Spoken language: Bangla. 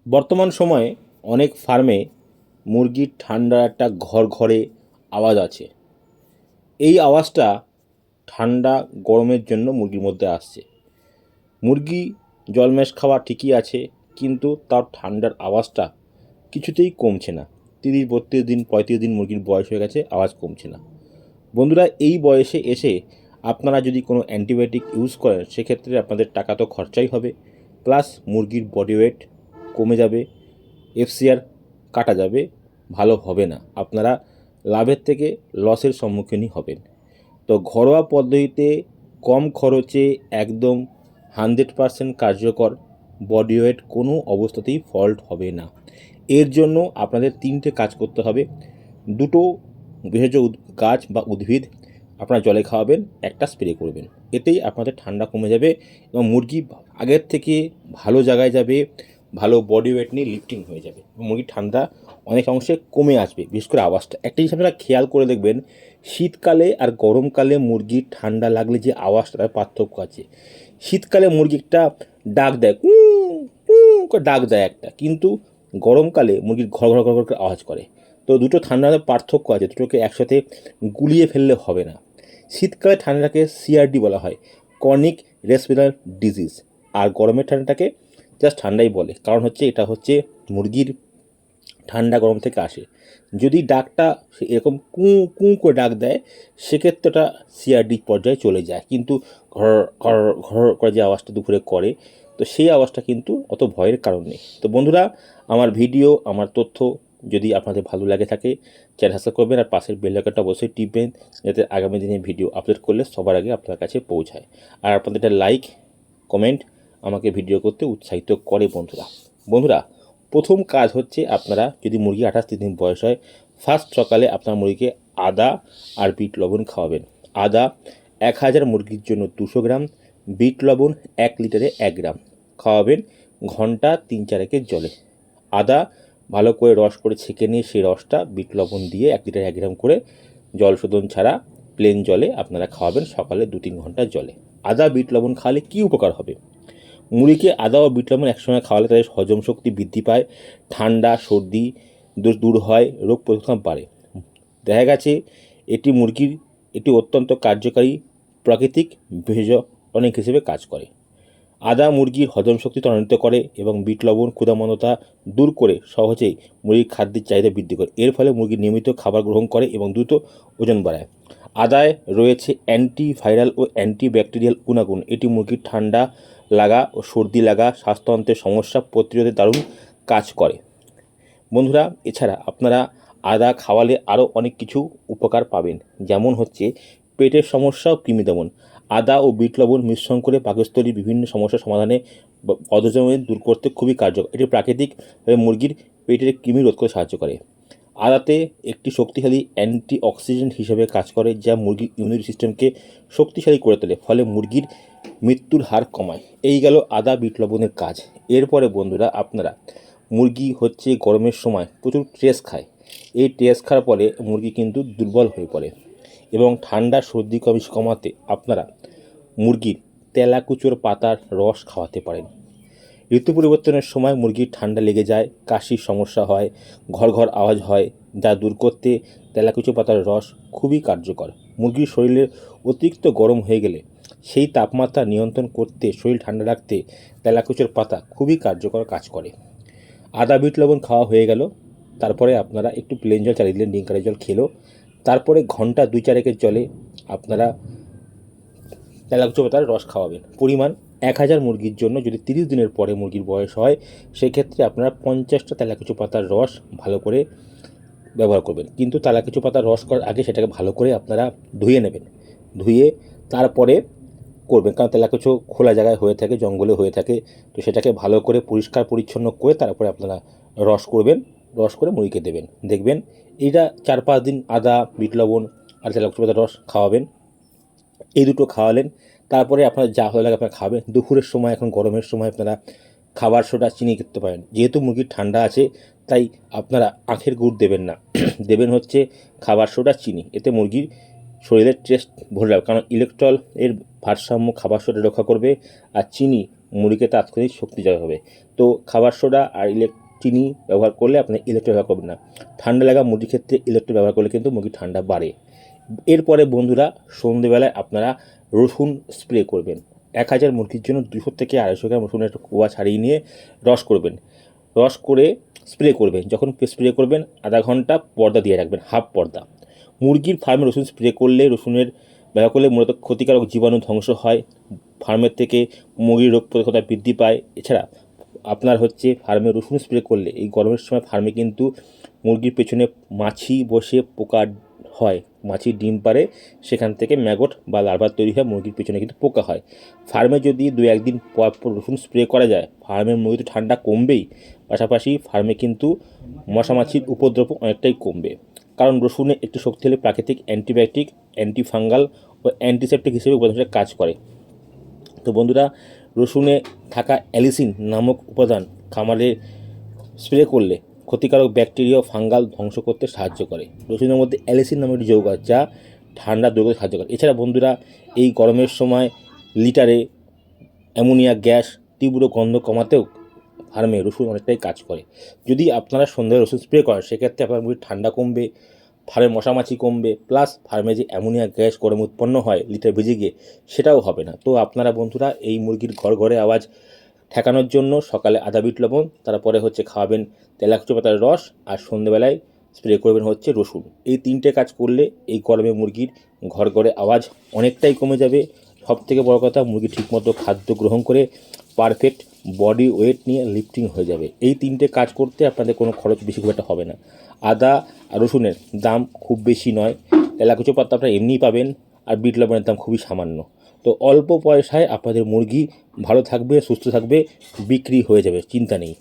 বর্তমান সময়ে অনেক ফার্মে মুরগির ঠান্ডার একটা ঘরে আওয়াজ আছে। এই আওয়াজটা ঠান্ডা গরমের জন্য মুরগির মধ্যে আসছে। মুরগি জলমেশ খাওয়া ঠিকই আছে, কিন্তু তার ঠান্ডার আওয়াজটা কিছুতেই কমছে না। 30-32 দিন 35 দিন মুরগির বয়স হয়ে গেছে, আওয়াজ কমছে না। বন্ধুরা, এই বয়সে এসে আপনারা যদি কোনো অ্যান্টিবায়োটিক ইউজ করেন, সেক্ষেত্রে আপনাদের টাকা তো খরচাই হবে, প্লাস মুরগির বডি ওয়েট কমে যাবে, এফসিআর কাটা যাবে, ভালো হবে না। আপনারা লাভের থেকে লসের সম্মুখীনই হবেন। তো ঘরোয়া পদ্ধতিতে কম খরচে একদম 100% কার্যকর, বডি ওয়েট কোনো অবস্থাতেই ফল্ট হবে না। এর জন্য আপনাদের 3টে কাজ করতে হবে। 2টো ভেষজ গাছ বা উদ্ভিদ আপনারা জলে খাওয়াবেন, একটা স্প্রে করবেন। এতেই আপনাদের ঠান্ডা কমে যাবে এবং মুরগি আগের থেকে ভালো জায়গায় যাবে, ভালো বডি ওয়েট নিয়ে লিফটিং হয়ে যাবে, মুরগির ঠান্ডা অনেক অংশে কমে আসবে। বিশেষ করে আওয়াজটা একটা জিনিস আপনারা খেয়াল করে দেখবেন, শীতকালে আর গরমকালে মুরগির ঠান্ডা লাগলে যে আওয়াজটা, তার পার্থক্য আছে। শীতকালে মুরগি একটা ডাক দেয়, কু কু করে ডাক দেয় একটা, কিন্তু গরমকালে মুরগির ঘর ঘর ঘর ঘর করে আওয়াজ করে। তো দুটো ঠান্ডার পার্থক্য আছে, দুটোকে একসাথে গুলিয়ে ফেললে হবে না। শীতকালে ঠান্ডাটাকে সিআরডি বলা হয়, ক্রনিক রেসপিরেটরি ডিজিজ, আর গরমের ঠান্ডাটাকে জাস্ট ঠান্ডাই বলে। কারণ হচ্ছে এটা হচ্ছে মুরগির ঠান্ডা গরম থেকে আসে। যদি ডাকটা এরকম কুঁ কুঁ করে ডাক দেয়, সেক্ষেত্রে ওটা সিআরডি পর্যায়ে চলে যায়। কিন্তু ঘর ঘর ঘর করে যে আওয়াজটা দুপুরে করে, তো সেই আওয়াজটা কিন্তু অত ভয়ের কারণ নেই। তো বন্ধুরা, আমার ভিডিও, আমার তথ্য যদি আপনাদের ভালো লাগে থাকে, চ্যানেল সাবস্ক্রাইব করবেন আর পাশের বেল আইকনটা অবশ্যই টিপবেন, যাতে আগামী দিনে ভিডিও আপলোড করলে সবার আগে আপনার কাছে পৌঁছায়। আর আপনাদের একটা লাইক, কমেন্ট আমাকে ভিডিও করতে উৎসাহিত করে। বন্ধুরা, প্রথম কাজ হচ্ছে, আপনারা যদি মুরগি 28 দিন বয়স হয়, ফার্স্ট সকালে আপনার মুরগিকে আদা আর বিট লবণ খাওয়াবেন। আদা 1000 মুরগির জন্য 200 গ্রাম, বিট লবণ 1 লিটারে 1 গ্রাম খাওয়াবেন ঘন্টা 3-4 জলে। আদা ভালো করে রস করে ছেঁকে নিয়ে সেই রসটা বিট লবণ দিয়ে 1 লিটারে 1 গ্রাম করে জল শোধন ছাড়া প্লেন জলে আপনারা খাওয়াবেন সকালে 2-3 ঘন্টা জলে। আদা বিট লবণ খাওয়ালে কী উপকার হবে? মুরগিকে আদা ও বিট লবণ একসঙ্গে খাওয়ালে তাদের হজম শক্তি বৃদ্ধি পায়, ঠান্ডা সর্দি দূর হয়, রোগ প্রতিরোধ বাড়ে। দেখা গেছে এটি অত্যন্ত কার্যকারী প্রাকৃতিক ভেষজ টনিক হিসেবে কাজ করে। আদা মুরগির হজম শক্তি ত্বরান্বিত করে এবং বিট লবণ ক্ষুধামন্দতা দূর করে সহজেই মুরগির খাদ্যের চাহিদা বৃদ্ধি করে। এর ফলে মুরগি নিয়মিত খাবার গ্রহণ করে এবং দ্রুত ওজন বাড়ায়। আদায় রয়েছে অ্যান্টিভাইরাল ও অ্যান্টিব্যাকটেরিয়াল গুণাগুণ। এটি মুরগির ঠান্ডা লাগা ও সর্দি লাগা স্বাস্থ্যতন্ত্রের সমস্যা প্রতিরোধে দারুণ কাজ করে। বন্ধুরা, এছাড়া আপনারা আদা খাওয়ালে আরও অনেক কিছু উপকার পাবেন, যেমন হচ্ছে পেটের সমস্যা ও কৃমি দমন। আদা ও বিট লবণ মিশ্রণ করে পাকস্থলীর বিভিন্ন সমস্যার সমাধানে বদহজম দূর করতে খুবই কার্যকর। এটি প্রাকৃতিকভাবে মুরগির পেটের কৃমি রোধ করতে সাহায্য করে। আদাতে একটি শক্তিশালী অ্যান্টিঅক্সিডেন্ট হিসেবে কাজ করে, যা মুরগির ইমিউনিটি সিস্টেমকে শক্তিশালী করে তোলে, ফলে মুরগির মৃত্যুর হার কমায়। এই গেল আদা বিট লবণের কাজ। এরপরে বন্ধুরা, আপনারা মুরগি হচ্ছে গরমের সময় প্রচুর স্ট্রেস খায়। এই স্ট্রেস খাওয়ার পরে মুরগি কিন্তু দুর্বল হয়ে পড়ে এবং ঠান্ডা সর্দি কমাতে আপনারা মুরগির তেলাকুচোর পাতার রস খাওয়াতে পারেন। ঋতু পরিবর্তনের সময় মুরগির ঠান্ডা লেগে যায়, কাশির সমস্যা হয়, ঘর ঘর আওয়াজ হয়, যা দূর করতে তেলাকুচো পাতার রস খুবই কার্যকর। মুরগির শরীরে অতিরিক্ত গরম হয়ে গেলে সেই তাপমাত্রা নিয়ন্ত্রণ করতে, শরীর ঠান্ডা রাখতে তেলাকুচোর পাতা খুবই কার্যকর কাজ করে। আদা বিট লবণ খাওয়া হয়ে গেল, তারপরে আপনারা একটু প্লেন জল চালিয়ে দিলেন, ডিঙ্কারের জল খেলো। তারপরে ঘন্টা 2-4 জলে আপনারা তেলাকুচো পাতার রস খাওয়াবেন। পরিমাণ 1000 মুরগির জন্য যদি 30 দিনের পরে মুরগির বয়স হয়, সেক্ষেত্রে আপনারা 50টা তেলাকুচো পাতার রস ভালো করে ব্যবহার করবেন। কিন্তু তেলাকুচো পাতার রস করার আগে সেটাকে ভালো করে আপনারা ধুয়ে নেবেন, ধুয়ে তারপরে করবেন। কারণ তেলাকুচো খোলা জায়গায় হয়ে থাকে, জঙ্গলে হয়ে থাকে, তো সেটাকে ভালো করে পরিষ্কার পরিচ্ছন্ন করে তারপরে আপনারা রস করবেন। রস করে মুরগিকে দেবেন। দেখবেন এইটা 4-5 দিন আদা বিট লবণ আর তেলাকুচো পাতার রস খাওয়াবেন। এই দুটো খাওয়ালেন, তারপরে আপনার যা ভালো লাগে আপনারা খাবেন। দুপুরের সময়, এখন গরমের সময়, আপনারা খাবার সোডা চিনি করতে পারেন। যেহেতু মুরগির ঠান্ডা আছে, তাই আপনারা আখের গুড় দেবেন না, দেবেন হচ্ছে খাবার সোডা চিনি। এতে মুরগির শরীরের টেস্ট ভরে যাবে, কারণ ইলেকট্রল এর ভারসাম্য খাবার সোডা রক্ষা করবে, আর চিনি মুরগিকে তাৎক্ষণিক শক্তি জয় হবে। তো খাবার সোডা আর চিনি ব্যবহার করলে আপনি ইলেকট্রিক ব্যবহার করবেন না। ঠান্ডা লাগা মুরগির ক্ষেত্রে ইলেকট্রিক ব্যবহার করলে কিন্তু মুরগির ঠান্ডা বাড়ে। এরপরে বন্ধুরা সন্ধেবেলায় আপনারা রসুন স্প্রে করবেন। 1000 মুরগির জন্য 200 থেকে 250 গ্রাম রসুনের একটা কোয়া ছাড়িয়ে নিয়ে রস করবেন। রস করে স্প্রে করবেন। যখন স্প্রে করবেন আধা ঘন্টা পর্দা দিয়ে রাখবেন, হাফ পর্দা। মুরগির ফার্মে রসুন স্প্রে করলে রসুনের ব্যবহার করলে মূলত ক্ষতিকারক জীবাণু ধ্বংস হয়, ফার্মের থেকে মুরগির রোগ প্রতিরোধতা বৃদ্ধি পায়। এছাড়া আপনার ফার্মে রসুন স্প্রে করলে এই গরমের সময় ফার্মে কিন্তু মুরগির পেছনে মাছি বসে পোকা হয়, মাছি ডিম পাড়ে, সেখান থেকে ম্যাগট বা লার্ভা তৈরি হয়, মুরগির পেছনে কিন্তু পোকা হয়। ফার্মে যদি 2-1 দিন পর পর রসুন স্প্রে করা যায়, ফার্মের মুরগি তো ঠান্ডা কমবেই, পাশাপাশি ফার্মে কিন্তু মশামাছির উপদ্রব অনেকটাই কমবে। কারণ রসুনে একটি শক্তিশালী প্রাকৃতিক অ্যান্টিবায়োটিক, অ্যান্টিফাঙ্গাল ও অ্যান্টিসেপ্টিক হিসেবে উপাদান হিসেবে কাজ করে। তো বন্ধুরা, রসুনে থাকা অ্যালিসিন নামক উপাদান খামারে স্প্রে করলে ক্ষতিকারক ব্যাকটেরিয়া ও ফাঙ্গাল ধ্বংস করতে সাহায্য করে। রসুনের মধ্যে অ্যালিসিন নামক একটি যৌগ আছে যা ঠান্ডা দূর করতে সাহায্য করে। এছাড়া বন্ধুরা, এই গরমের সময় লিটারে অ্যামোনিয়া গ্যাস, তীব্র গন্ধ কমাতেও ফার্মে রসুন অনেকটাই কাজ করে। যদি আপনারা সন্ধ্যায় রসুন স্প্রে করেন, সেক্ষেত্রে আপনার মুরগির ঠান্ডা কমবে, ফার্মে মশামাছি কমবে, প্লাস ফার্মে যে অ্যামোনিয়া গ্যাস গরম উৎপন্ন হয় লিটার ভিজে গিয়ে, সেটাও হবে না। তো আপনারা বন্ধুরা এই মুরগির ঘরে আওয়াজ ঠেকানোর জন্য সকালে আদা বিট লবণ, তারপরে খাওয়াবেন তেলাকুচো পাতার রস, আর সন্ধ্যেবেলায় স্প্রে করবেন রসুন। এই 3টে কাজ করলে এই গরমে মুরগির ঘরে আওয়াজ অনেকটাই কমে যাবে। সবথেকে বড় কথা, মুরগি ঠিকমতো খাদ্য গ্রহণ করে পারফেক্ট বডি ওয়েট নিয়ে লিফটিং হয়ে যাবে। এই 3টে কাজ করতে আপনাদের কোনো খরচ বেশি খুব একটা হবে না। আদা আর রসুনের দাম খুব বেশি নয়, তেলাকুচো পাতা আপনারা এমনিই পাবেন, আর বিট লবণের দাম খুবই সামান্য। তো অল্প পয়সায় আপনাদের মুরগি ভালো থাকবে, সুস্থ থাকবে, বিক্রি হয়ে যাবে, চিন্তা নেই।